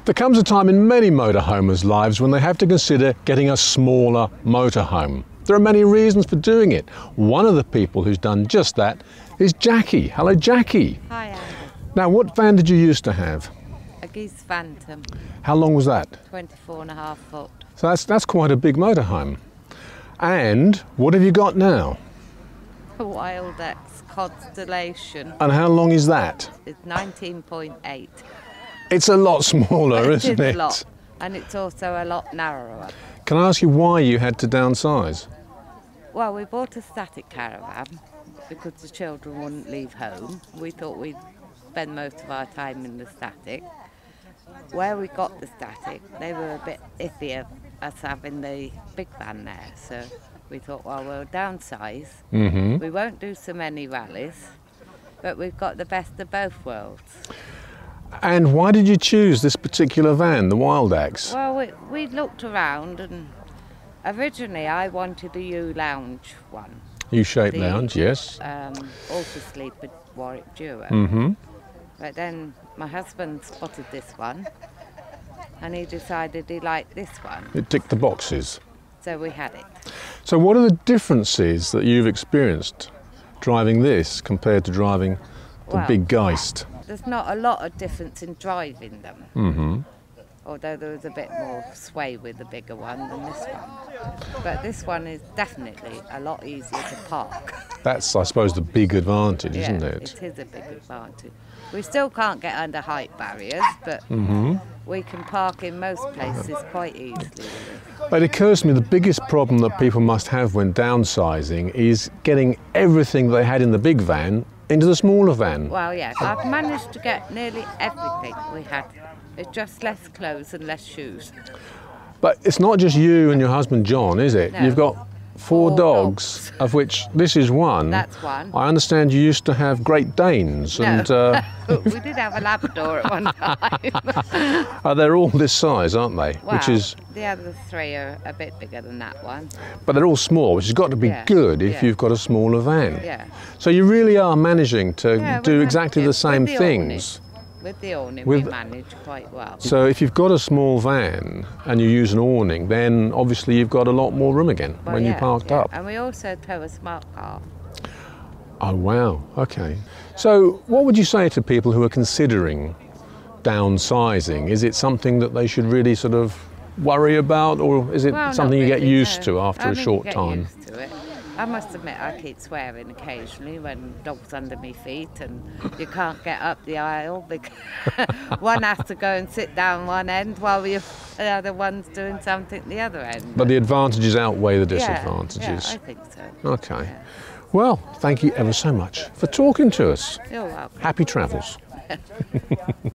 There comes a time in many motorhomers' lives when they have to consider getting a smaller motorhome. There are many reasons for doing it. One of the people who's done just that is Jackie. Hello, Jackie. Hi, Andy. Now, what van did you used to have? A Geese Phantom, How long was that? 24.5 foot. So that's quite a big motorhome. And what have you got now? A Wild X Constellation. And how long is that? It's 19.8. It's a lot smaller, isn't it? A lot. And it's also a lot narrower. Can I ask you why you had to downsize? Well, we bought a static caravan because the children wouldn't leave home. We thought we'd spend most of our time in the static. Where we got the static, they were a bit iffy of us having the big van there. So we thought, well, we'll downsize. Mm-hmm. We won't do so many rallies, but we've got the best of both worlds. And why did you choose this particular van, the Wild X? Well, we looked around, and originally I wanted a U-lounge one. U-shaped lounge, yes. Also sleep with Warwick Duo. Mm-hmm. But then my husband spotted this one, and he decided he liked this one. It ticked the boxes. So we had it. So what are the differences that you've experienced driving this compared to driving the Well, big Geist? There's not a lot of difference in driving them. Mm-hmm. Although there was a bit more sway with the bigger one than this one. But this one is definitely a lot easier to park. That's, I suppose, the big advantage, isn't Yeah, it? it is a big advantage. We still can't get under height barriers, but we can park in most places quite easily. But it occurs to me the biggest problem that people must have when downsizing is getting everything they had in the big van into the smaller van. Well, yes, I've managed to get nearly everything we had. It's just less clothes and less shoes. But it's not just you and your husband John, is it? No. You've got four dogs, of which this is one. That's one. I understand you used to have Great Danes. No. And We did have a Labrador at one time. they're all this size, aren't they? Well, the other three are a bit bigger than that one. But they're all small, which has got to be good if you've got a smaller van. Yeah. So you really are managing to do exactly the same things. With the awning, we manage quite well. So if you've got a small van and you use an awning, then obviously you've got a lot more room again when you parked up. And we also tow a smart car. Oh, wow. Okay. So what would you say to people who are considering downsizing? Is it something that they should really sort of worry about, or is it something you get used to after a short time? Used to it. I must admit I keep swearing occasionally when dog's under my feet and you can't get up the aisle because one has to go and sit down one end while the other one's doing something at the other end. But the advantages outweigh the disadvantages. Yeah, I think so. Okay. Yeah. Well, thank you ever so much for talking to us. You're welcome. Happy travels.